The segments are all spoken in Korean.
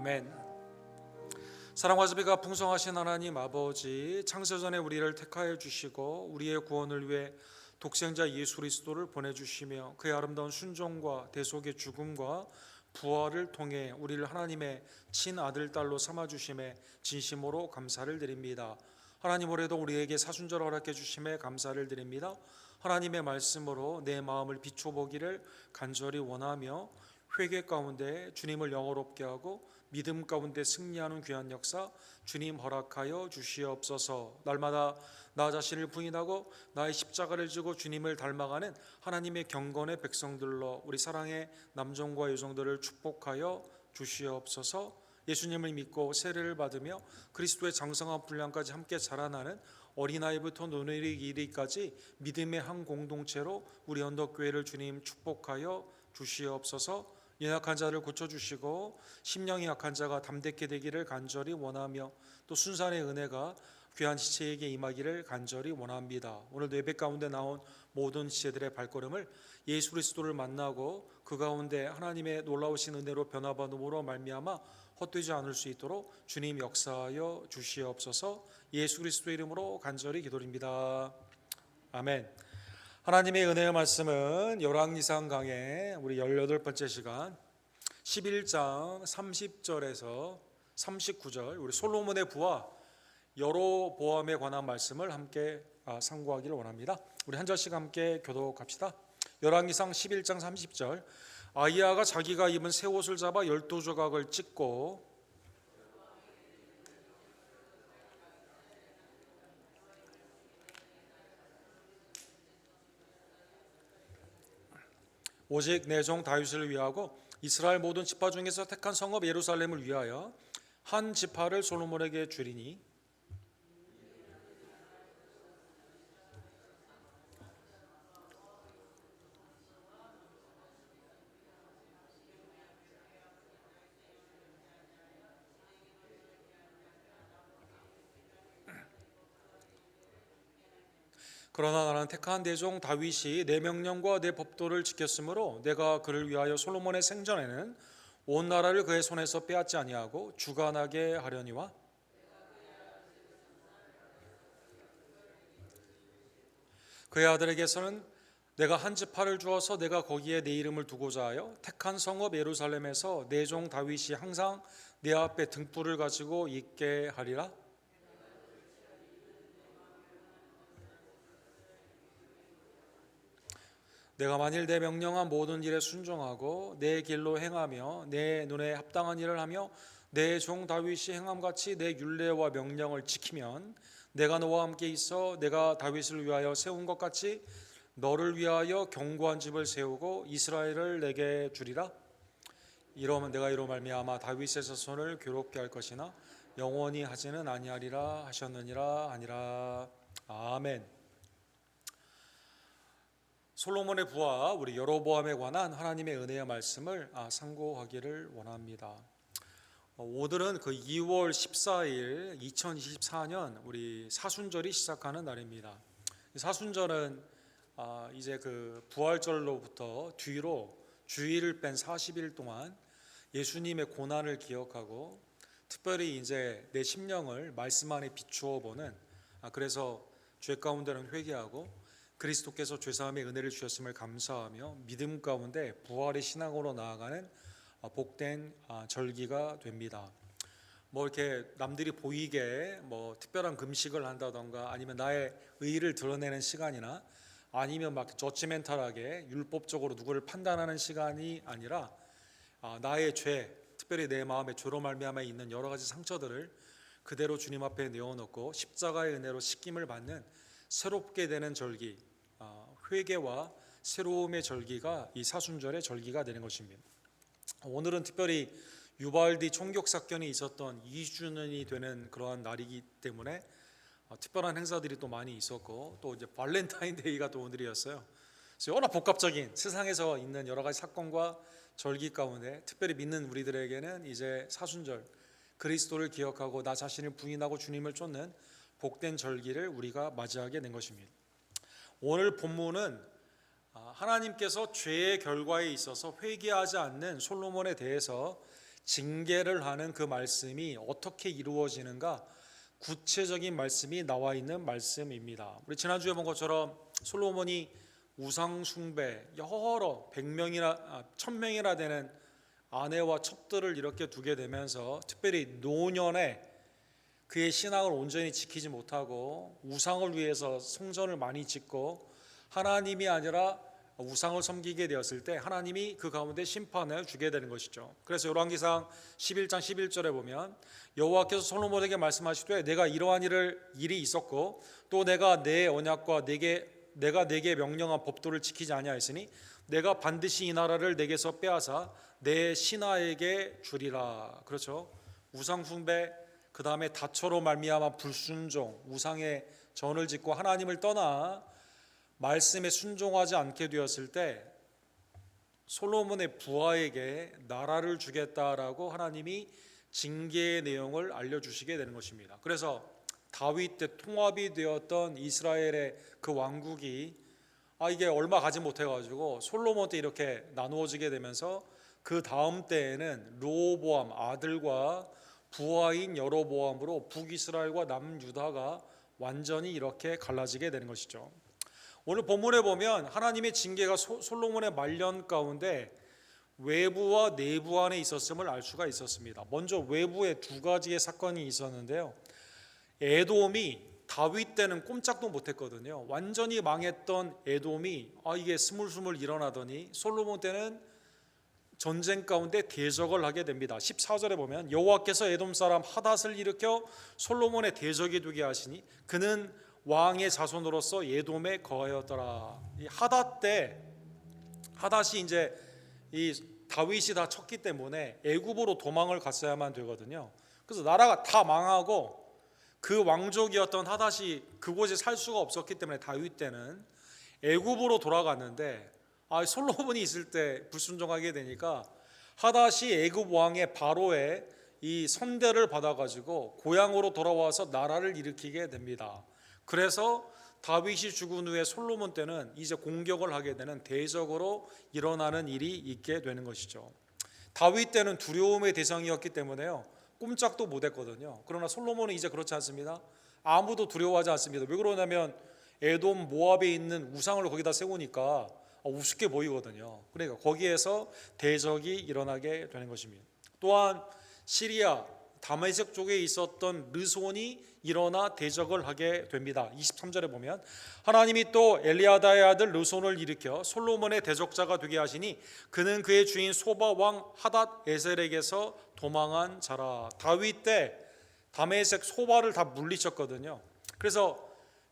아멘. 사랑과 자비가 풍성하신 하나님 아버지, 창세전에 우리를 택하여 주시고 우리의 구원을 위해 독생자 예수 그리스도를 보내주시며 그의 아름다운 순종과 대속의 죽음과 부활을 통해 우리를 하나님의 친아들 딸로 삼아주심에 진심으로 감사를 드립니다. 하나님, 올해도 우리에게 사순절 허락해 주심에 감사를 드립니다. 하나님의 말씀으로 내 마음을 비춰보기를 간절히 원하며 회개 가운데 주님을 영화롭게 하고 믿음 가운데 승리하는 귀한 역사 주님 허락하여 주시옵소서. 날마다 나 자신을 부인하고 나의 십자가를 지고 주님을 닮아가는 하나님의 경건의 백성들로 우리 사랑의 남종과 여종들을 축복하여 주시옵소서. 예수님을 믿고 세례를 받으며 그리스도의 장성한 분량까지 함께 자라나는 어린아이부터 노년이 이르기까지 믿음의 한 공동체로 우리 언덕교회를 주님 축복하여 주시옵소서. 연약한 자를 고쳐주시고 심령이 약한 자가 담대케 되기를 간절히 원하며 또 순산의 은혜가 귀한 지체에게 임하기를 간절히 원합니다. 오늘도 예배 가운데 나온 모든 지체들의 발걸음을 예수 그리스도를 만나고 그 가운데 하나님의 놀라우신 은혜로 변화받음으로 말미암아 헛되지 않을 수 있도록 주님 역사하여 주시옵소서. 예수 그리스도의 이름으로 간절히 기도드립니다. 아멘. 하나님의 은혜의 말씀은 열왕기상 강의 우리 18번째 시간 11장 30절에서 39절 우리 솔로몬의 부와 여로보암에 관한 말씀을 함께 상고하기를 원합니다. 우리 한 절씩 함께 교독합시다. 열왕기상 11장 30절 아히야가 자기가 입은 새 옷을 잡아 12조각을 찢고 오직 내 종 다윗을 위하고 이스라엘 모든 지파 중에서 택한 성읍 예루살렘을 위하여 한 지파를 솔로몬에게 주리니 그러나 나는 택한 내 종 다윗이 내 명령과 내 법도를 지켰으므로 내가 그를 위하여 솔로몬의 생전에는 온 나라를 그의 손에서 빼앗지 아니하고 주관하게 하려니와 그의 아들에게서는 내가 한 지파를 주어서 내가 거기에 내 이름을 두고자 하여 택한 성읍 예루살렘에서 내 종 다윗이 항상 내 앞에 등불을 가지고 있게 하리라. 내가 만일 내 명령한 모든 일에 순종하고 내 길로 행하며 내 눈에 합당한 일을 하며 내 종 다윗이 행함같이 내 율례와 명령을 지키면 내가 너와 함께 있어 내가 다윗을 위하여 세운 것 같이 너를 위하여 견고한 집을 세우고 이스라엘을 내게 주리라. 이러면 내가 이로 말미암아 다윗의 자손을 괴롭게 할 것이나 영원히 하지는 아니하리라 하셨느니라 하니라. 아멘. 솔로몬의 부와 우리 여로보암에 관한 하나님의 은혜의 말씀을 상고하기를 원합니다. 오늘은 그 2월 14일 2024년 우리 사순절이 시작하는 날입니다. 사순절은 이제 그 부활절로부터 뒤로 주일을 뺀 40일 동안 예수님의 고난을 기억하고 특별히 이제 내 심령을 말씀 안에 비추어 보는 그래서 죄 가운데는 회개하고 그리스도께서 죄사함의 은혜를 주셨음을 감사하며 믿음 가운데 부활의 신앙으로 나아가는 복된 절기가 됩니다. 뭐 이렇게 남들이 보이게 뭐 특별한 금식을 한다던가 아니면 나의 의의를 드러내는 시간이나 아니면 막 저지멘탈하게 율법적으로 누구를 판단하는 시간이 아니라 나의 죄, 특별히 내 마음의 죄로 말미암아 있는 여러 가지 상처들을 그대로 주님 앞에 내어놓고 십자가의 은혜로 씻김을 받는 새롭게 되는 절기, 회개와 새로움의 절기가 이 사순절의 절기가 되는 것입니다. 오늘은 특별히 유발디 총격 사건이 있었던 2주년이 되는 그러한 날이기 때문에 특별한 행사들이 또 많이 있었고 또 이제 발렌타인데이가 또 오늘이었어요. 그래서 워낙 복합적인 세상에서 있는 여러 가지 사건과 절기 가운데 특별히 믿는 우리들에게는 이제 사순절 그리스도를 기억하고 나 자신을 부인하고 주님을 쫓는 복된 절기를 우리가 맞이하게 된 것입니다. 오늘 본문은 하나님께서 죄의 결과에 있어서 회개하지 않는 솔로몬에 대해서 징계를 하는 그 말씀이 어떻게 이루어지는가 구체적인 말씀이 나와 있는 말씀입니다. 우리 지난주에 본 것처럼 솔로몬이 우상 숭배 여러 100명이나 1000명이나 되는 아내와 첩들을 이렇게 두게 되면서 특별히 노년에 그의 신앙을 온전히 지키지 못하고 우상을 위해서 성전을 많이 짓고 하나님이 아니라 우상을 섬기게 되었을 때 하나님이 그 가운데 심판을 주게 되는 것이죠. 그래서 열왕기상 11장 11절에 보면 여호와께서 솔로몬에게 말씀하시되 내가 이러한 일이 있었고 또 내가 내 언약과 내가 내게 명령한 법도를 지키지 아니하였으니 내가 반드시 이 나라를 내게서 빼앗아 내 신하에게 주리라. 그렇죠. 우상 숭배, 그 다음에 다처로 말미암아 불순종, 우상의 전을 짓고 하나님을 떠나 말씀에 순종하지 않게 되었을 때 솔로몬의 부하에게 나라를 주겠다라고 하나님이 징계의 내용을 알려주시게 되는 것입니다. 그래서 다윗 때 통합이 되었던 이스라엘의 그 왕국이 이게 얼마 가지 못해가지고 솔로몬 때 이렇게 나누어지게 되면서 그 다음 때에는 르호보암 아들과 부하인 여로보암으로 북이스라엘과 남유다가 완전히 이렇게 갈라지게 되는 것이죠. 오늘 본문에 보면 하나님의 징계가 솔로몬의 말년 가운데 외부와 내부 안에 있었음을 알 수가 있었습니다. 먼저 외부에 두 가지의 사건이 있었는데요. 에돔이 다윗 때는 꼼짝도 못했거든요. 완전히 망했던 에돔이 이게 스물스물 일어나더니 솔로몬 때는 전쟁 가운데 대적을 하게 됩니다. 14절에 보면 여호와께서 에돔 사람 하닷을 일으켜 솔로몬의 대적이 되게 하시니 그는 왕의 자손으로서 에돔에 거하였더라. 이 하닷이 이제 이 다윗이 다 쳤기 때문에 애굽으로 도망을 갔어야만 되거든요. 그래서 나라가 다 망하고 그 왕족이었던 하닷이 그곳에 살 수가 없었기 때문에 다윗 때는 애굽으로 돌아갔는데 솔로몬이 있을 때 불순종하게 되니까 하닷이 애굽 왕의 바로의 이 선대를 받아가지고 고향으로 돌아와서 나라를 일으키게 됩니다. 그래서 다윗이 죽은 후에 솔로몬 때는 이제 공격을 하게 되는 대적으로 일어나는 일이 있게 되는 것이죠. 다윗 때는 두려움의 대상이었기 때문에요 꼼짝도 못했거든요. 그러나 솔로몬은 이제 그렇지 않습니다. 아무도 두려워하지 않습니다. 왜 그러냐면 에돔 모압에 있는 우상을 거기다 세우니까 우습게 보이거든요. 그러니까 거기에서 대적이 일어나게 되는 것입니다. 또한 시리아 다메섹 쪽에 있었던 르손이 일어나 대적을 하게 됩니다. 23절에 보면 하나님이 또 엘리아다의 아들 르손을 일으켜 솔로몬의 대적자가 되게 하시니 그는 그의 주인 소바 왕 하닷 에셀에게서 도망한 자라. 다윗 때 다메섹 소바를 다 물리쳤거든요. 그래서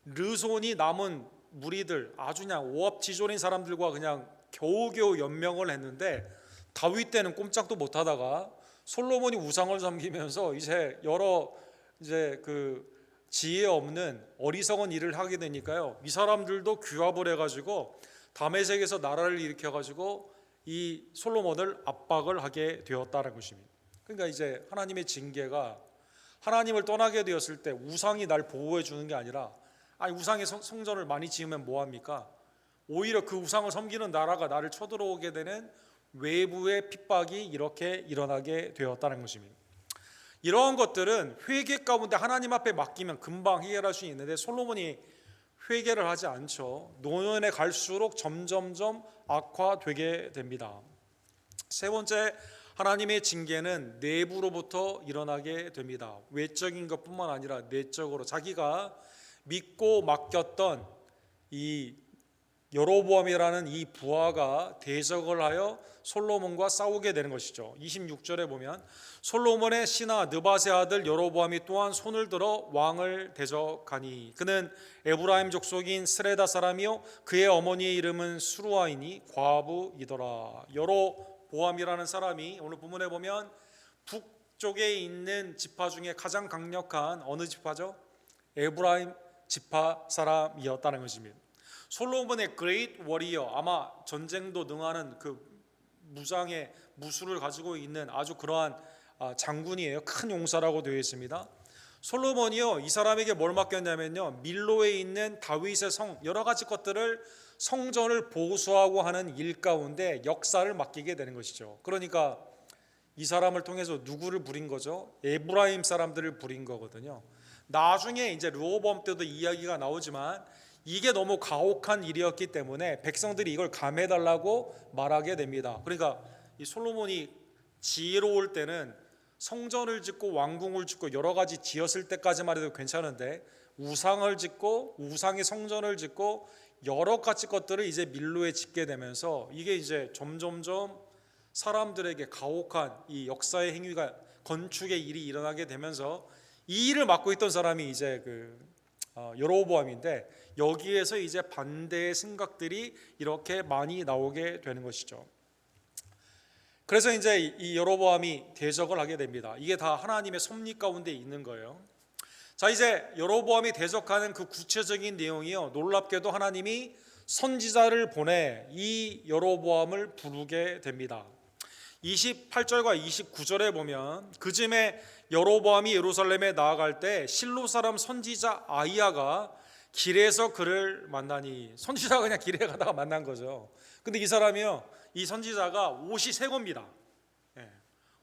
르손이 남은 무리들 아주 그냥 오합지졸인 사람들과 그냥 겨우겨우 연명을 했는데 다윗 때는 꼼짝도 못하다가 솔로몬이 우상을 섬기면서 여러 그 지혜 없는 어리석은 일을 하게 되니까요. 이 사람들도 규합을 해가지고 다메섹에서 나라를 일으켜가지고 이 솔로몬을 압박을 하게 되었다는 것입니다. 그러니까 이제 하나님의 징계가 하나님을 떠나게 되었을 때 우상이 날 보호해 주는 게 아니라 우상의 성전을 많이 지으면 뭐합니까? 오히려 그 우상을 섬기는 나라가 나를 쳐들어오게 되는 외부의 핍박이 이렇게 일어나게 되었다는 것입니다. 이러한 것들은 회개 가운데 하나님 앞에 맡기면 금방 해결할 수 있는데 솔로몬이 회개를 하지 않죠. 노년에 갈수록 점점점 악화되게 됩니다. 세 번째, 하나님의 징계는 내부로부터 일어나게 됩니다. 외적인 것뿐만 아니라 내적으로 자기가 믿고 맡겼던 이 여로보암이라는 이 부하가 대적을 하여 솔로몬과 싸우게 되는 것이죠. 26절에 보면 솔로몬의 신하 느밧의 아들 여로보암이 또한 손을 들어 왕을 대적하니 그는 에브라임 족속인 스레다 사람이요 그의 어머니의 이름은 수루아이니 과부이더라. 여로보암이라는 사람이 오늘 본문에 보면 북쪽에 있는 지파 중에 가장 강력한 어느 지파죠? 에브라임 지파 사람이었다는 것입니다. 솔로몬의 그레이트 워리어, 아마 전쟁도 능하는 그 무장의 무술을 가지고 있는 아주 그러한 장군이에요. 큰 용사라고 되어 있습니다. 솔로몬이요 이 사람에게 뭘 맡겼냐면요 밀로에 있는 다윗의 성 여러 가지 것들을 성전을 보수하고 하는 일 가운데 역사를 맡기게 되는 것이죠. 그러니까 이 사람을 통해서 누구를 부린 거죠? 에브라임 사람들을 부린 거거든요. 나중에 이제 르호보암 때도 이야기가 나오지만 이게 너무 가혹한 일이었기 때문에 백성들이 이걸 감해달라고 말하게 됩니다. 그러니까 이 솔로몬이 지혜로울 때는 성전을 짓고 왕궁을 짓고 여러 가지 지었을 때까지만 해도 괜찮은데 우상을 짓고 우상의 성전을 짓고 여러 가지 것들을 이제 밀로에 짓게 되면서 이게 이제 점점점 사람들에게 가혹한 이 역사의 행위가 건축의 일이 일어나게 되면서 이 일을 맡고 있던 사람이 이제 여로보암인데 여기에서 이제 반대의 생각들이 이렇게 많이 나오게 되는 것이죠. 그래서 이제 이 여로보암이 대적을 하게 됩니다. 이게 다 하나님의 섭리 가운데 있는 거예요. 자, 이제 여로보암이 대적하는 그 구체적인 내용이요, 놀랍게도 하나님이 선지자를 보내 이 여로보암을 부르게 됩니다. 28절과 29절에 보면 그쯤에 여로보암이 예루살렘에 나아갈 때 실로 사람 선지자 아이야가 길에서 그를 만나니, 선지자가 그냥 길에 가다가 만난 거죠. 근데 이 사람이요, 이 선지자가 옷이 새 겁니다.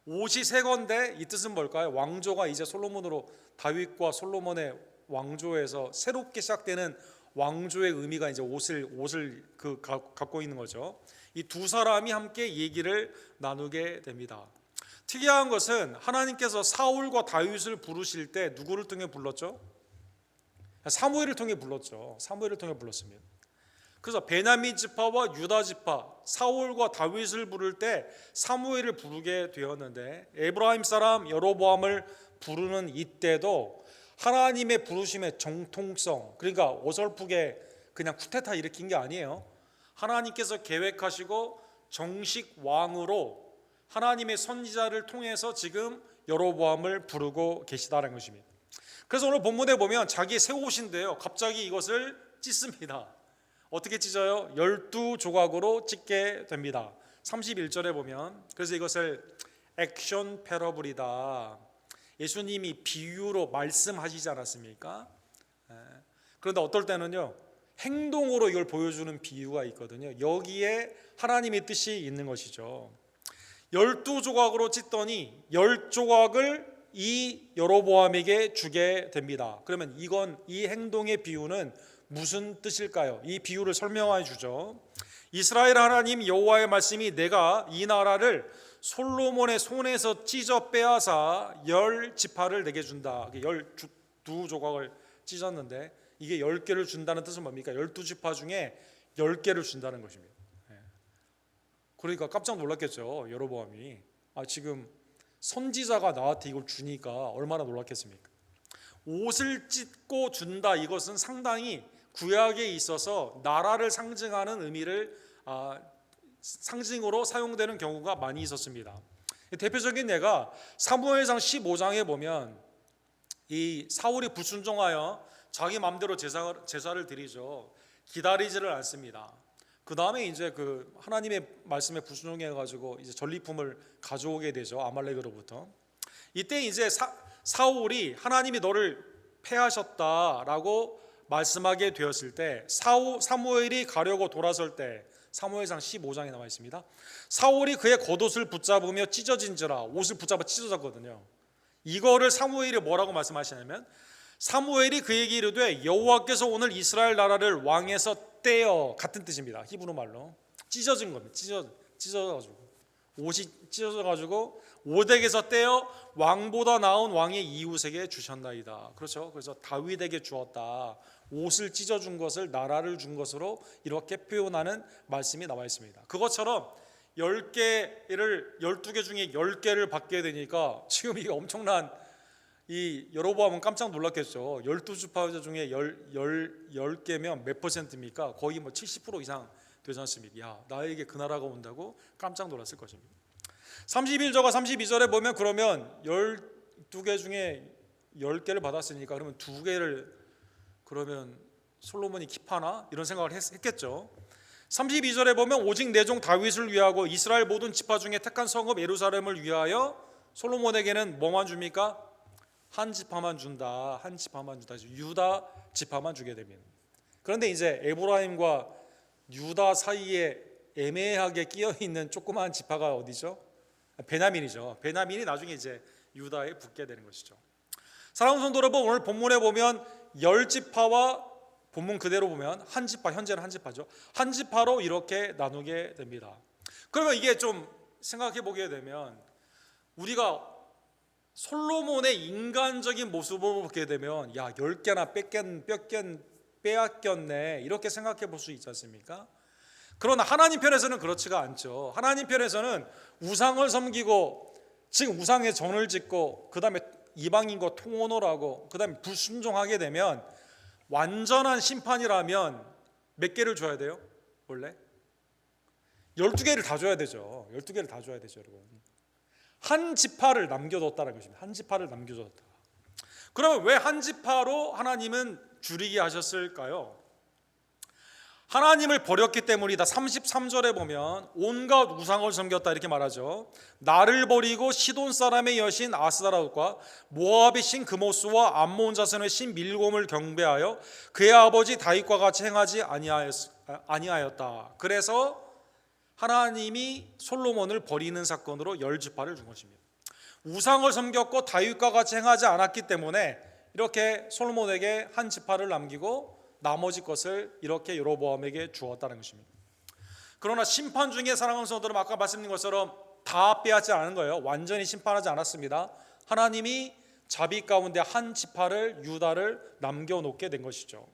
옷이 새 건데 이 뜻은 뭘까요? 왕조가 이제 솔로몬으로, 다윗과 솔로몬의 왕조에서 새롭게 시작되는 왕조의 의미가 이제 옷을 갖고 있는 거죠. 이 두 사람이 함께 얘기를 나누게 됩니다. 특이한 것은 하나님께서 사울과 다윗을 부르실 때 누구를 통해 불렀죠? 사무엘을 통해 불렀죠. 사무엘을 통해 불렀습니다. 그래서 베냐민 지파와 유다 지파, 사울과 다윗을 부를 때 사무엘을 부르게 되었는데, 에브라임 사람 여로보암을 부르는 이때도 하나님의 부르심의 정통성, 그러니까 어설프게 그냥 쿠데타 일으킨 게 아니에요. 하나님께서 계획하시고 정식 왕으로 하나님의 선지자를 통해서 지금 여로보암을 부르고 계시다는 것입니다. 그래서 오늘 본문에 보면 자기 새 옷인데요, 갑자기 이것을 찢습니다. 어떻게 찢어요? 12조각으로 찢게 됩니다. 31절에 보면, 그래서 이것을 액션 패러블이다, 예수님이 비유로 말씀하시지 않았습니까? 그런데 어떨 때는요, 행동으로 이걸 보여주는 비유가 있거든요. 여기에 하나님의 뜻이 있는 것이죠. 12조각으로 찢더니 10조각을 이 여로보암에게 주게 됩니다. 그러면 이 행동의 비유는 무슨 뜻일까요? 이 비유를 설명해 주죠. 이스라엘 하나님 여호와의 말씀이 내가 이 나라를 솔로몬의 손에서 찢어 빼앗아 10지파를 내게 준다. 12조각을 찢었는데 이게 10개를 준다는 뜻은 뭡니까? 12지파 중에 10개를 준다는 것입니다. 그러니까 깜짝 놀랐겠죠, 여로보암이. 지금 선지자가 나한테 이걸 주니까 얼마나 놀랐겠습니까? 옷을 찢고 준다, 이것은 상당히 구약에 있어서 나라를 상징하는 의미를 상징으로 사용되는 경우가 많이 있었습니다. 대표적인 예가 사무엘상 15장에 보면 이 사울이 불순종하여 자기 마음대로 제사를 드리죠. 기다리지를 않습니다. 그 다음에 이제 그 하나님의 말씀에 불순종해 가지고 이제 전리품을 가져오게 되죠, 아말렉으로부터. 이때 이제 사울이 하나님이 너를 패하셨다라고 말씀하게 되었을 때, 사무엘이 가려고 돌아설 때, 사무엘상 15장에 나와 있습니다. 사울이 그의 겉옷을 붙잡으며 찢어진지라, 옷을 붙잡아 찢어졌거든요. 이거를 사무엘이 뭐라고 말씀하시냐면, 사무엘이 그에게 이르되 여호와께서 오늘 이스라엘 나라를 왕에서 떼어, 같은 뜻입니다. 히브리 말로 찢어진 겁니다. 찢어져가지고 옷이 찢어져가지고 오덱에서 떼어 왕보다 나은 왕의 이웃에게 주셨나이다. 그렇죠. 그래서 다윗에게 주었다. 옷을 찢어준 것을 나라를 준 것으로 이렇게 표현하는 말씀이 나와 있습니다. 그것처럼 10개를 12개 중에 10개를 받게 되니까 지금 이게 엄청난, 이 여로보암은 깜짝 놀랐겠죠. 12지파 중에 10개면 몇 퍼센트입니까? 거의 70% 이상 되지 않습니까? 야, 나에게 그 나라가 온다고 깜짝 놀랐을 것입니다. 31절과 32절에 보면, 그러면 12개 중에 10개를 받았으니까 그러면 2개를 그러면 솔로몬이 킵하나? 이런 생각을 했겠죠. 32절에 보면 오직 내 종 다윗을 위하고 이스라엘 모든 지파 중에 택한 성읍 예루살렘을 위하여 솔로몬에게는 뭐만 줍니까? 한 지파만 준다. 한 지파만 준다. 유다 지파만 주게 됩니다. 그런데 이제 에브라임과 유다 사이에 애매하게 끼어 있는 조그마한 지파가 어디죠? 베냐민이죠. 베냐민이 나중에 이제 유다에 붙게 되는 것이죠. 사랑하는 성도 여러분, 오늘 본문에 보면 열 지파와 본문 그대로 보면 한 지파, 현재는 한 지파죠. 한 지파로 이렇게 나누게 됩니다. 그러면 이게 좀 생각해 보게 되면 우리가 솔로몬의 인간적인 모습을 보게 되면 야, 10개나 빼앗겼네 이렇게 생각해 볼 수 있지 않습니까? 그러나 하나님 편에서는 그렇지가 않죠. 하나님 편에서는 우상을 섬기고 지금 우상에 전을 짓고 그 다음에 이방인과 통혼을 하고 그 다음에 불순종하게 되면 완전한 심판이라면 몇 개를 줘야 돼요? 원래 12개를 다 줘야 되죠. 12개를 다 줘야 되죠, 여러분. 한 지파를 남겨뒀다는 것입니다. 한 지파를 남겨뒀다. 그러면 왜 한 지파로 하나님은 줄이게 하셨을까요? 하나님을 버렸기 때문이다. 33절에 보면 온갖 우상을 섬겼다 이렇게 말하죠. 나를 버리고 시돈 사람의 여신 아스다롯과 모압의 신 그모스와 암몬 자손의 신 밀곰을 경배하여 그의 아버지 다윗과 같이 행하지 아니하였다. 그래서 하나님이 솔로몬을 버리는 사건으로 열 지파를 준 것입니다. 우상을 섬겼고 다윗과 같이 행하지 않았기 때문에 이렇게 솔로몬에게 한 지파를 남기고 나머지 것을 이렇게 여로보암에게 주었다는 것입니다. 그러나 심판 중에 사랑하는 성도들은 아까 말씀드린 것처럼 다 빼앗지 않은 거예요. 완전히 심판하지 않았습니다. 하나님이 자비 가운데 한 지파를 유다를 남겨놓게 된 것이죠.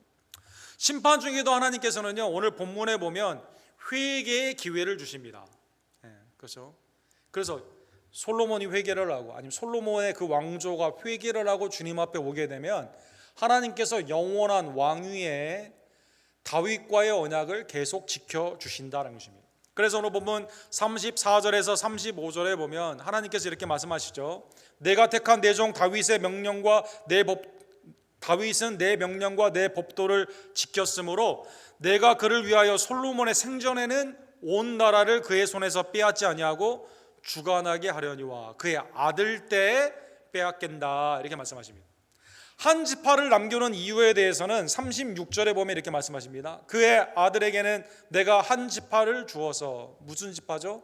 심판 중에도 하나님께서는요, 오늘 본문에 보면 회개의 기회를 주십니다. 그렇죠? 그래서 솔로몬이 회개를 하고 아니면 솔로몬의 그 왕조가 회개를 하고 주님 앞에 오게 되면 하나님께서 영원한 왕위에 다윗과의 언약을 계속 지켜주신다는 것입니다. 그래서 오늘 본문 34절에서 35절에 보면 하나님께서 이렇게 말씀하시죠. 내가 택한 내 종 다윗의 명령과 다윗은 내 명령과 내 법도를 지켰으므로 내가 그를 위하여 솔로몬의 생전에는 온 나라를 그의 손에서 빼앗지 아니하고 주관하게 하려니와 그의 아들 때에 빼앗긴다 이렇게 말씀하십니다. 한 지파를 남겨놓은 이유에 대해서는 36절에 보면 이렇게 말씀하십니다. 그의 아들에게는 내가 한 지파를 주어서, 무슨 지파죠?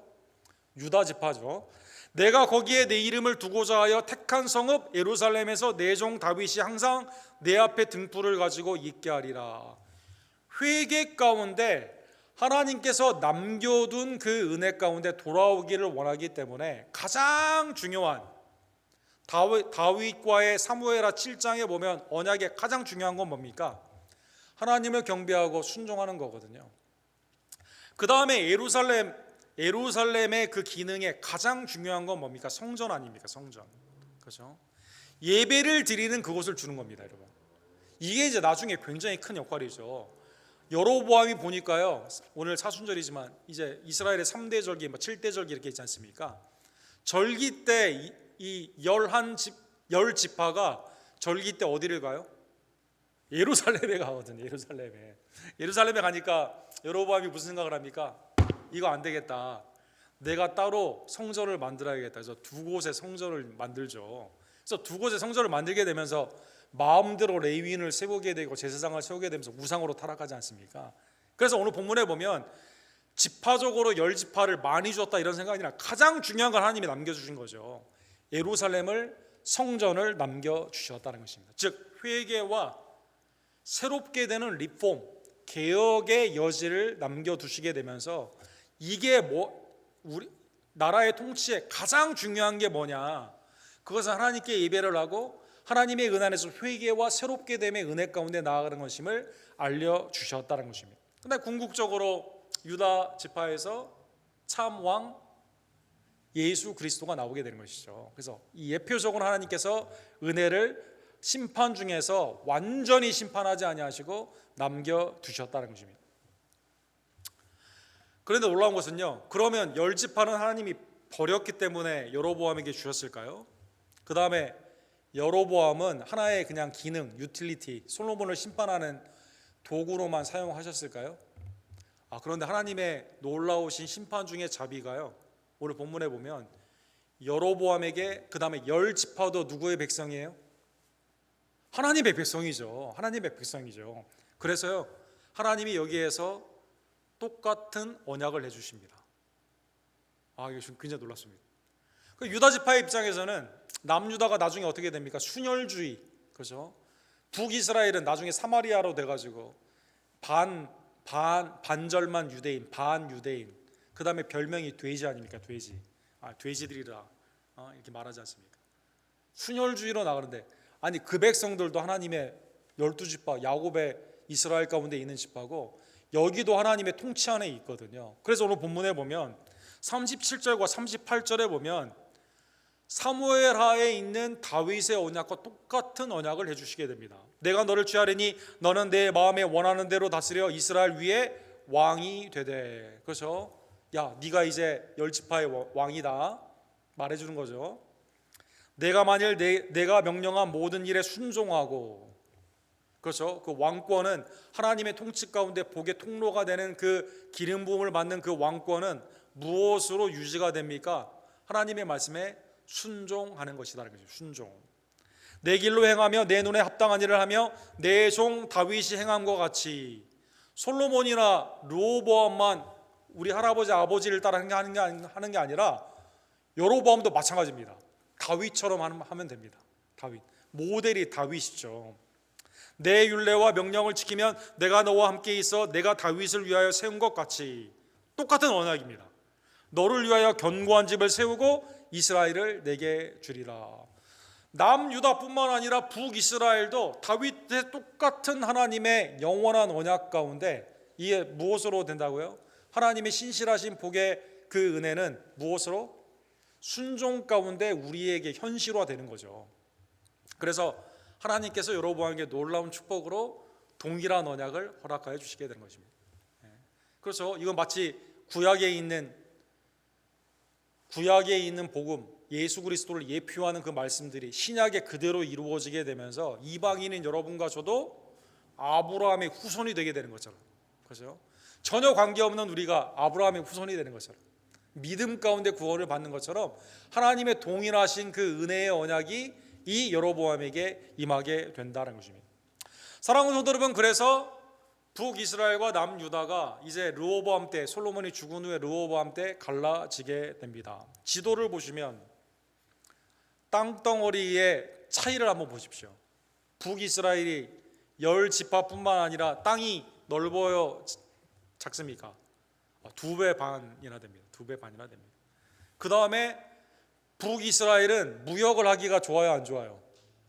유다 지파죠. 내가 거기에 내 이름을 두고자 하여 택한 성읍 예루살렘에서 내 종 다윗이 항상 내 앞에 등불을 가지고 있게 하리라. 회개 가운데 하나님께서 남겨둔 그 은혜 가운데 돌아오기를 원하기 때문에 가장 중요한 다윗과의 사무엘하 7장에 보면 언약의 가장 중요한 건 뭡니까? 하나님을 경배하고 순종하는 거거든요. 그 다음에 예루살렘의 그 기능에 가장 중요한 건 뭡니까? 성전 아닙니까? 성전. 그렇죠? 예배를 드리는 그곳을 주는 겁니다, 여러분. 이게 이제 나중에 굉장히 큰 역할이죠. 여로보암이 보니까요, 오늘 사순절이지만 이제 이스라엘의 3대 절기, 7대 절기 이렇게 있지 않습니까? 절기 때 이 열 지파가 절기 때 어디를 가요? 예루살렘에 가거든요. 예루살렘에 가니까 여로보암이 무슨 생각을 합니까? 이거 안 되겠다. 내가 따로 성전을 만들어야겠다. 그래서 두 곳에 성전을 만들죠. 그래서 두 곳에 성전을 만들게 되면서 마음대로 레위인을 세우게 되고 제사장을 세우게 되면서 우상으로 타락하지 않습니까? 그래서 오늘 본문에 보면 지파적으로 열 지파를 많이 줬다 이런 생각이 아니라 가장 중요한 걸 하나님이 남겨주신 거죠. 예루살렘을, 성전을 남겨주셨다는 것입니다. 즉 회개와 새롭게 되는 리폼, 개혁의 여지를 남겨두시게 되면서 이게 우리 나라의 통치에 가장 중요한 게 뭐냐, 그것은 하나님께 예배를 하고 하나님의 은혜 안에서 회개와 새롭게 됨의 은혜 가운데 나아가는 것임을 알려주셨다는 것입니다. 그런데 궁극적으로 유다 지파에서 참 왕 예수 그리스도가 나오게 되는 것이죠. 그래서 이 예표적으로 하나님께서 은혜를 심판 중에서 완전히 심판하지 아니하시고 남겨두셨다는 것입니다. 그런데 놀라운 것은요, 그러면 열 지파는 하나님이 버렸기 때문에 여로보암에게 주셨을까요? 그 다음에 여로보암은 하나의 그냥 기능, 유틸리티, 솔로몬을 심판하는 도구로만 사용하셨을까요? 그런데 하나님의 놀라우신 심판 중의 자비가요, 오늘 본문에 보면 여로보암에게, 그 다음에 열 지파도 누구의 백성이에요? 하나님의 백성이죠. 하나님의 백성이죠. 그래서요, 하나님이 여기에서 똑같은 언약을 해주십니다. 이거 굉장히 놀랐습니다. 그 유다 지파의 입장에서는 남유다가 나중에 어떻게 됩니까? 순혈주의, 그렇죠? 북이스라엘은 나중에 사마리아로 돼가지고 반절만 유대인, 반유대인. 그 다음에 별명이 돼지 아닙니까? 돼지. 돼지들이라 이렇게 말하지 않습니까? 순혈주의로 나가는데, 아니 그 백성들도 하나님의 12지파 야곱의 이스라엘 가운데 있는 지파고 여기도 하나님의 통치 안에 있거든요. 그래서 오늘 본문에 보면 37절과 38절에 보면 사무엘 하에 있는 다윗의 언약과 똑같은 언약을 해주시게 됩니다. 내가 너를 취하리니 너는 내 마음에 원하는 대로 다스려 이스라엘 위에 왕이 되되. 그래서 야, 네가 이제 10지파의 왕이다 말해주는 거죠. 내가 만일 내가 명령한 모든 일에 순종하고, 그렇죠? 그 왕권은 하나님의 통치 가운데 복의 통로가 되는 그 기름 부음을 받는 그 왕권은 무엇으로 유지가 됩니까? 하나님의 말씀에 순종하는 것이다라는 거죠. 순종. 내 길로 행하며 내 눈에 합당한 일을 하며 내 종 다윗이 행함과 같이. 솔로몬이나 르호보암만 우리 할아버지 아버지를 따라 하는 게 아니라 여로보암도 마찬가지입니다. 다윗처럼 하면 됩니다. 다윗. 모델이 다윗이죠. 내 율례와 명령을 지키면 내가 너와 함께 있어 내가 다윗을 위하여 세운 것 같이. 똑같은 언약입니다. 너를 위하여 견고한 집을 세우고 이스라엘을 내게 주리라. 남유다뿐만 아니라 북이스라엘도 다윗의 똑같은 하나님의 영원한 언약 가운데 이게 무엇으로 된다고요? 하나님의 신실하신 복의 그 은혜는 무엇으로? 순종 가운데 우리에게 현실화되는 거죠. 그래서 하나님께서 여로보암에게 놀라운 축복으로 동일한 언약을 허락하여 주시게 되는 것입니다. 그래서 이건 마치 구약에 있는 복음, 예수 그리스도를 예표하는 그 말씀들이 신약에 그대로 이루어지게 되면서 이방인인 여러분과 저도 아브라함의 후손이 되게 되는 것처럼, 그렇죠? 전혀 관계없는 우리가 아브라함의 후손이 되는 것처럼, 믿음 가운데 구원을 받는 것처럼 하나님의 동일하신 그 은혜의 언약이 이 여로보암에게 임하게 된다는 것입니다. 사랑하는 성도 여러분, 그래서 북이스라엘과 남유다가 이제 르호보암 때, 솔로몬이 죽은 후에 르호보암 때 갈라지게 됩니다. 지도를 보시면 땅덩어리의 차이를 한번 보십시오. 북이스라엘이 10지파뿐만 아니라 땅이 넓어요, 작습니까? 2배 반이나 됩니다. 2배 반이나 됩니다. 그 다음에 북이스라엘은 무역을 하기가 좋아요, 안 좋아요?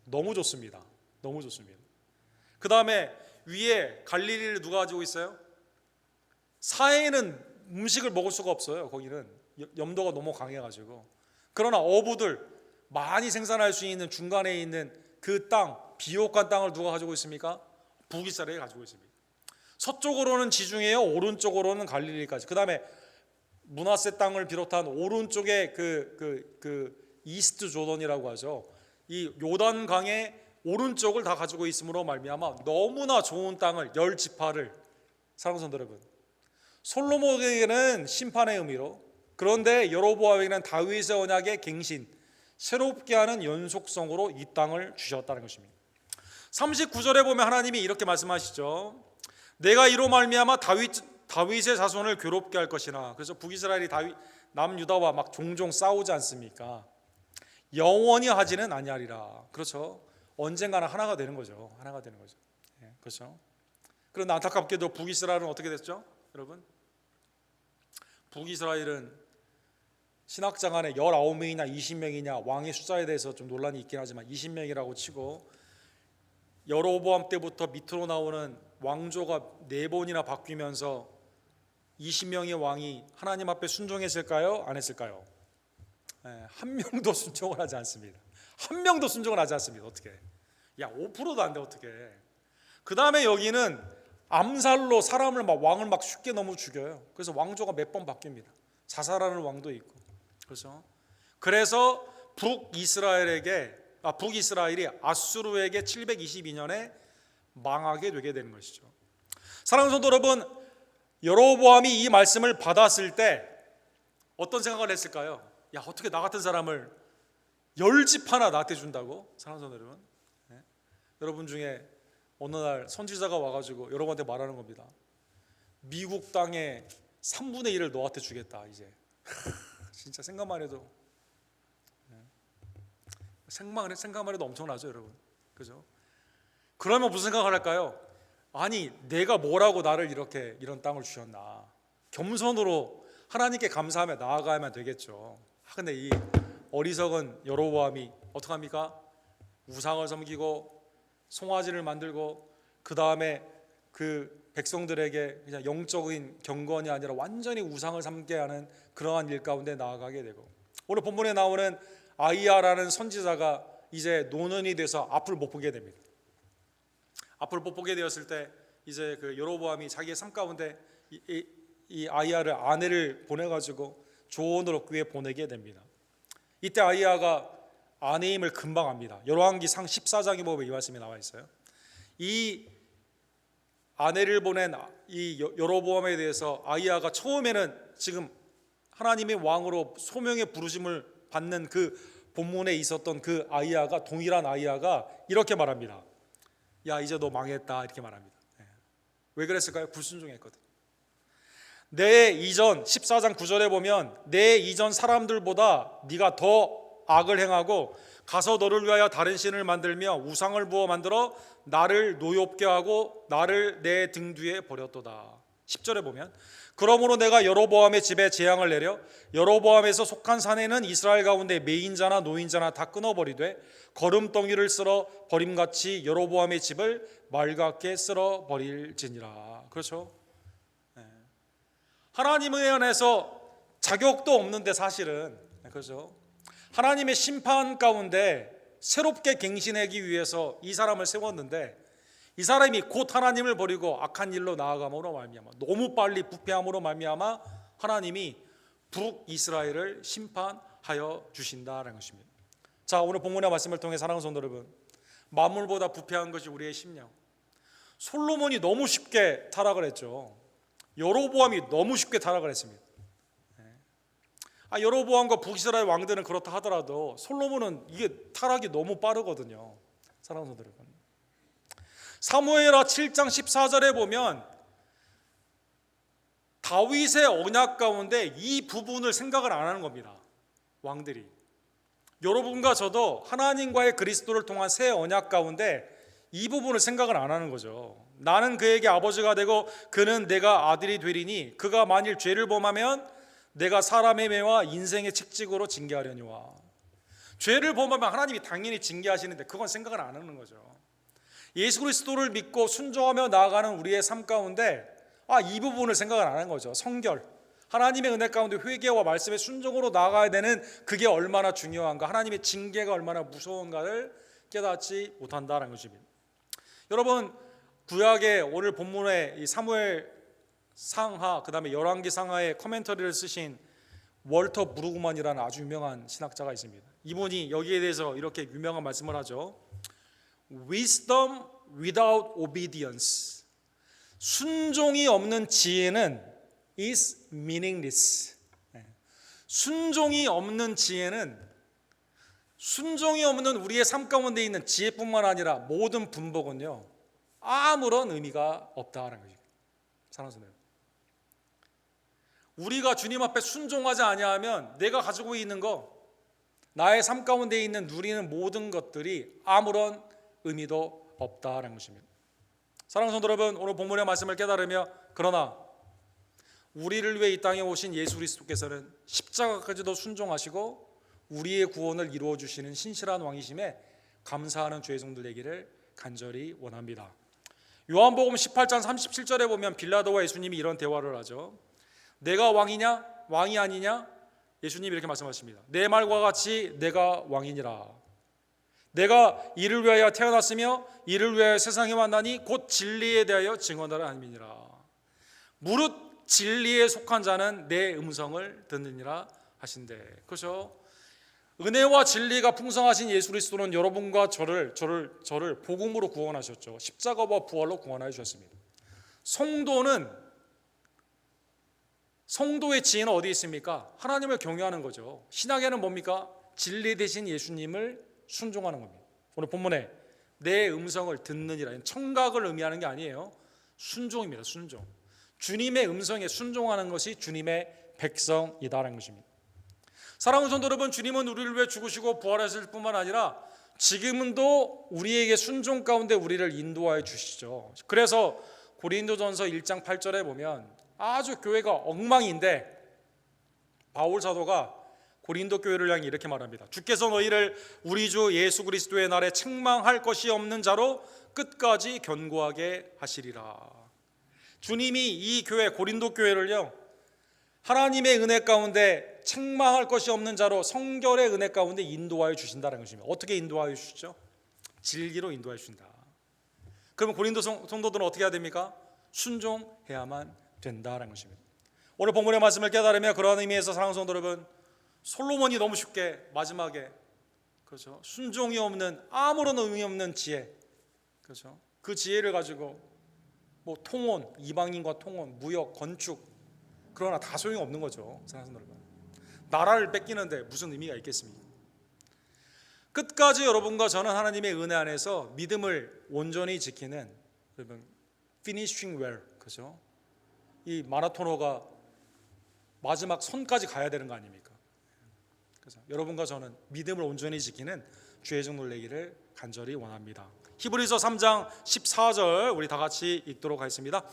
너무 좋습니다. 너무 좋습니다. 그 다음에 위에 갈릴리를 누가 가지고 있어요? 사해에는 음식을 먹을 수가 없어요. 거기는 염도가 너무 강해가지고. 그러나 어부들 많이 생산할 수 있는 중간에 있는 그 땅, 비옥한 땅을 누가 가지고 있습니까? 북이스라엘이 가지고 있습니다. 서쪽으로는 지중해요, 오른쪽으로는 갈릴리까지. 그 다음에 므낫세 땅을 비롯한 오른쪽에 그 이스트 조던이라고 하죠. 이 요단강의 오른쪽을 다 가지고 있음으로 말미암아 너무나 좋은 땅을 10지파를, 사랑하는 성도 여러분, 솔로몬에게는 심판의 의미로, 그런데 여로보암에게는 다윗의 언약의 갱신, 새롭게 하는 연속성으로 이 땅을 주셨다는 것입니다. 39절에 보면 하나님이 이렇게 말씀하시죠. 내가 이로 말미암아 다윗의 자손을 괴롭게 할 것이나. 그래서 북이스라엘이 남유다와 막 종종 싸우지 않습니까? 영원히 하지는 아니하리라. 그렇죠. 언젠가는 하나가 되는 거죠. 하나가 되는 거죠. 그렇죠. 그런데 안타깝게도 북이스라엘은 어떻게 됐죠? 여러분, 북이스라엘은 신학자 간에 19명이냐 20명이냐 왕의 숫자에 대해서 좀 논란이 있긴 하지만 20명이라고 치고, 여로보암 때부터 밑으로 나오는 왕조가 4번이나 바뀌면서 20명의 왕이 하나님 앞에 순종했을까요? 안 했을까요? 한 명도 순종을 하지 않습니다. 한 명도 순종을 하지 않습니다. 어떻게? 야, 5%도 안 돼, 어떻게? 그 다음에 여기는 암살로 사람을 왕을 쉽게 너무 죽여요. 그래서 왕조가 몇 번 바뀝니다. 자살하는 왕도 있고. 그렇죠? 그래서 북이스라엘이 아수르에게 722년에 망하게 되게 되는 것이죠. 사랑하는 성도 여러분, 여로보암이 이 말씀을 받았을 때 어떤 생각을 했을까요? 야, 어떻게 나 같은 사람을 10지파나 나한테 준다고? 사랑하는 성도 여러분, 여러분 중에 어느 날 선지자가 와가지고 여러분한테 말하는 겁니다. 미국 땅의 3분의 1을 너한테 주겠다. 이제 진짜 생각만 해도 생각만 해도 엄청나죠, 여러분. 그죠? 그러면 무슨 생각을 할까요? 아니, 내가 뭐라고 나를 이렇게 이런 땅을 주셨나? 겸손으로 하나님께 감사하며 나아가야만 되겠죠. 근데 이 어리석은 여로보암이 어떻게 합니까? 우상을 섬기고 송아지를 만들고 그 다음에 그 백성들에게 그냥 영적인 경건이 아니라 완전히 우상을 섬게 하는 그러한 일 가운데 나아가게 되고, 오늘 본문에 나오는 아이야라는 선지자가 이제 노년이 돼서 앞을 못 보게 됩니다. 앞을 못 보게 되었을 때 이제 그 여로보암이 자기의 삶 가운데 이 아이야를 아내를 보내가지고 조언을 얻기 위해 보내게 됩니다. 이때 아이야가 아내임을 금방 압니다. 열왕기상 14장에 보면 이 말씀이 나와 있어요. 이 아내를 보낸 이 여로보암에 대해서 아이야가 처음에는 지금 하나님의 왕으로 소명의 부르심을 받는 그 본문에 있었던 그 아이야가, 동일한 아이야가 이렇게 말합니다. 야, 이제 너 망했다, 이렇게 말합니다. 왜 그랬을까요? 불순종했거든. 내 이전 14장 9절에 보면 내 이전 사람들보다 네가 더 악을 행하고 가서 너를 위하여 다른 신을 만들며 우상을 부어 만들어 나를 노엽게 하고 나를 내 등 뒤에 버렸도다. 10절에 보면 그러므로 내가 여로보암의 집에 재앙을 내려 여로보암에서 속한 사내는 이스라엘 가운데 매인자나 노인자나 다 끊어버리되 거름덩이를 쓸어 버림같이 여로보암의 집을 맑게 쓸어 버릴지니라. 그렇죠? 하나님에 한해서 자격도 없는데 사실은, 그렇죠? 하나님의 심판 가운데 새롭게 갱신하기 위해서 이 사람을 세웠는데 이 사람이 곧 하나님을 버리고 악한 일로 나아감으로 말미암아, 너무 빨리 부패함으로 말미암아 하나님이 북이스라엘을 심판하여 주신다라는 것입니다. 자, 오늘 본문의 말씀을 통해 사랑하는 성도 여러분, 만물보다 부패한 것이 우리의 심령. 솔로몬이 너무 쉽게 타락을 했죠. 여로보암이 너무 쉽게 타락을 했습니다. 여로보암과 북이스라엘 왕들은 그렇다 하더라도 솔로몬은 이게 타락이 너무 빠르거든요. 사랑하는 성도 여러분, 사무엘하 7장 14절에 보면 다윗의 언약 가운데 이 부분을 생각을 안 하는 겁니다. 왕들이. 여러분과 저도 하나님과의 그리스도를 통한 새 언약 가운데 이 부분을 생각을 안 하는 거죠. 나는 그에게 아버지가 되고 그는 내가 아들이 되리니 그가 만일 죄를 범하면 내가 사람의 매와 인생의 책찍으로 징계하려니와. 죄를 범하면 하나님이 당연히 징계하시는데 그건 생각을 안 하는 거죠. 예수 그리스도를 믿고 순종하며 나아가는 우리의 삶 가운데 이 부분을 생각을 안 하는 거죠. 성결, 하나님의 은혜 가운데 회개와 말씀의 순종으로 나아가야 되는 그게 얼마나 중요한가, 하나님의 징계가 얼마나 무서운가를 깨닫지 못한다는 것입니다. 여러분, 구약의 오늘 본문의 이 사무엘 상하, 그 다음에 열왕기 상하의 코멘터리를 쓰신 월터 브루그만이라는 아주 유명한 신학자가 있습니다. 이분이 여기에 대해서 이렇게 유명한 말씀을 하죠. Wisdom without obedience, 순종이 없는 지혜는 is meaningless. 순종이 없는 지혜는, 순종이 없는 우리의 삶 가운데 있는 지혜뿐만 아니라 모든 분복은요 아무런 의미가 없다는 거죠. 사랑하는 성도 여러분, 우리가 주님 앞에 순종하지 아니하면 내가 가지고 있는 거, 나의 삶 가운데 있는 누리는 모든 것들이 아무런 의미도 없다는 것입니다. 사랑하는 성도 여러분, 오늘 본문의 말씀을 깨달으며, 그러나 우리를 위해 이 땅에 오신 예수 그리스도께서는 십자가까지도 순종하시고 우리의 구원을 이루어 주시는 신실한 왕이심에 감사하는 주의 종들 되기를 간절히 원합니다. 요한복음 18장 37절에 보면 빌라도와 예수님이 이런 대화를 하죠. 내가 왕이냐 왕이 아니냐? 예수님이 이렇게 말씀하십니다. 내 말과 같이 내가 왕이니라. 내가 이를 위하여 태어났으며 이를 위하여 세상에 왔나니 곧 진리에 대하여 증언하라 함이니라. 무릇 진리에 속한 자는 내 음성을 듣느니라 하신대. 그렇죠? 은혜와 진리가 풍성하신 예수 그리스도는 여러분과 저를 복음으로 구원하셨죠. 십자가와 부활로 구원하여 주셨습니다. 성도의 지혜는 어디 있습니까? 하나님을 경외하는 거죠. 신학에는 뭡니까? 진리 되신 예수님을 순종하는 겁니다. 오늘 본문에 내 음성을 듣느니라, 청각을 의미하는 게 아니에요. 순종입니다. 순종. 주님의 음성에 순종하는 것이 주님의 백성이다라는 것입니다. 사랑하는 성도 여러분, 주님은 우리를 위해 죽으시고 부활하실 뿐만 아니라 지금도 우리에게 순종 가운데 우리를 인도하여 주시죠. 그래서 고린도전서 1장 8절에 보면 아주 교회가 엉망인데 바울 사도가 고린도 교회를 향해 이렇게 말합니다. 주께서 너희를 우리 주 예수 그리스도의 날에 책망할 것이 없는 자로 끝까지 견고하게 하시리라. 주님이 이 교회 고린도 교회를요, 하나님의 은혜 가운데 책망할 것이 없는 자로 성결의 은혜 가운데 인도하여 주신다는 것입니다. 어떻게 인도하여 주시죠? 진리로 인도하여 주신다. 그러면 고린도 성도들은 어떻게 해야 됩니까? 순종해야만 된다는 것입니다. 오늘 본문의 말씀을 깨달으며 그러한 의미에서 사랑하는 성도 여러분, 솔로몬이 너무 쉽게 마지막에, 그렇죠, 순종이 없는 아무런 의미 없는 지혜, 그렇죠, 그 지혜를 가지고 뭐 통혼, 이방인과 통혼, 무역, 건축, 그러나 다 소용이 없는 거죠. 사랑하는 여러분, 나라를 뺏기는데 무슨 의미가 있겠습니까? 끝까지 여러분과 저는 하나님의 은혜 안에서 믿음을 온전히 지키는, 여러분, finishing well, 그렇죠? 이 마라토너가 마지막 선까지 가야 되는 거 아닙니까? 그래서 여러분과 저는 믿음을 온전히 지키는 주의 종 놀래기를 간절히 원합니다. 히브리서 3장 14절 우리 다 같이 읽도록 하겠습니다.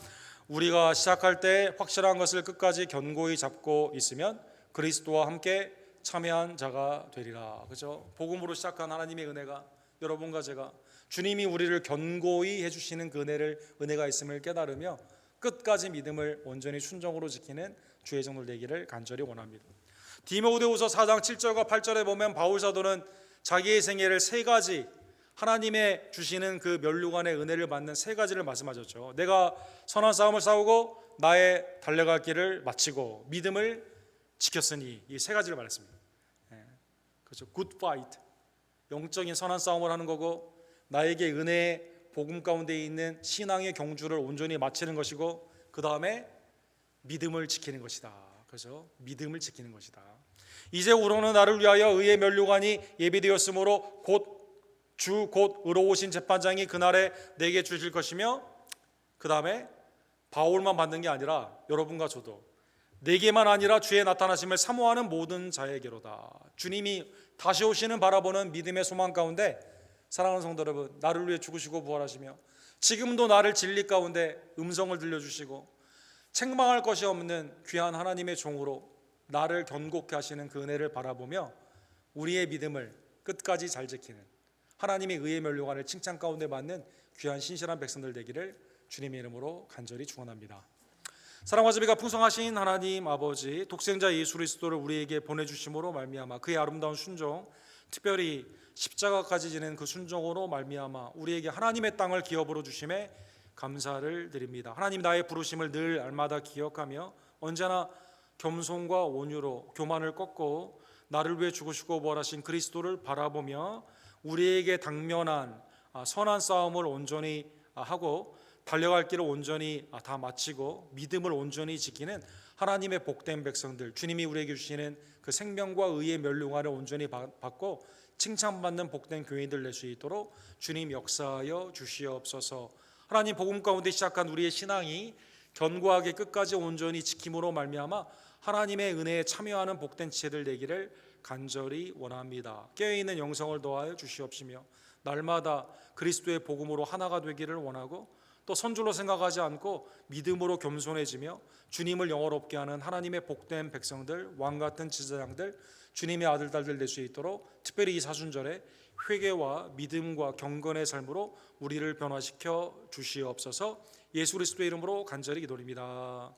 우리가 시작할 때 확실한 것을 끝까지 견고히 잡고 있으면 그리스도와 함께 참여한 자가 되리라. 그죠? 복음으로 시작한 하나님의 은혜가 여러분과 제가 주님이 우리를 견고히 해주시는 그 은혜가 있음을 깨달으며 끝까지 믿음을 온전히 순종으로 지키는 주의 종들 되기를 간절히 원합니다. 디모데후서 4장 7절과 8절에 보면 바울 사도는 자기의 생애를 세 가지, 하나님의 주시는 그 면류관의 은혜를 받는 세 가지를 말씀하셨죠. 내가 선한 싸움을 싸우고 나의 달려갈 길을 마치고 믿음을 지켰으니, 이 세 가지를 말했습니다. 그렇죠. Good fight, 영적인 선한 싸움을 하는 거고, 나에게 은혜의 복음 가운데 있는 신앙의 경주를 온전히 마치는 것이고, 그 다음에 믿음을 지키는 것이다. 그렇죠. 믿음을 지키는 것이다. 이제 우러는 나를 위하여 의의 면류관이 예비되었으므로 곧 의로우신 재판장이 그날에 내게 주실 것이며, 그 다음에 바울만 받는 게 아니라 여러분과 저도, 내게만 아니라 주의 나타나심을 사모하는 모든 자에게로다. 주님이 다시 오시는 바라보는 믿음의 소망 가운데 사랑하는 성도 여러분, 나를 위해 죽으시고 부활하시며 지금도 나를 진리 가운데 음성을 들려주시고 책망할 것이 없는 귀한 하나님의 종으로 나를 견고케 하시는 그 은혜를 바라보며 우리의 믿음을 끝까지 잘 지키는 하나님의 의의 면류관을 칭찬 가운데 받는 귀한 신실한 백성들 되기를 주님의 이름으로 간절히 축원합니다. 사랑과 자비가 풍성하신 하나님 아버지, 독생자 예수 그리스도를 우리에게 보내주심으로 말미암아 그의 아름다운 순종, 특별히 십자가까지 지는 그 순종으로 말미암아 우리에게 하나님의 땅을 기업으로 주심에 감사를 드립니다. 하나님, 나의 부르심을 늘 알마다 기억하며 언제나 겸손과 온유로 교만을 꺾고 나를 위해 죽으시고 부활하신 그리스도를 바라보며 우리에게 당면한 선한 싸움을 온전히 하고 달려갈 길을 온전히 다 마치고 믿음을 온전히 지키는 하나님의 복된 백성들, 주님이 우리에게 주시는 그 생명과 의의 면류관을 온전히 받고 칭찬받는 복된 교인들 될 수 있도록 주님 역사하여 주시옵소서. 하나님, 복음 가운데 시작한 우리의 신앙이 견고하게 끝까지 온전히 지킴으로 말미암아 하나님의 은혜에 참여하는 복된 지체들 되기를 간절히 원합니다. 깨어있는 영성을 더하여 주시옵시며 날마다 그리스도의 복음으로 하나가 되기를 원하고, 또 선줄로 생각하지 않고 믿음으로 겸손해지며 주님을 영화롭게 하는 하나님의 복된 백성들, 왕같은 지도자들, 주님의 아들 딸들 될 수 있도록 특별히 이 사순절에 회개와 믿음과 경건의 삶으로 우리를 변화시켜 주시옵소서. 예수 그리스도의 이름으로 간절히 기도드립니다.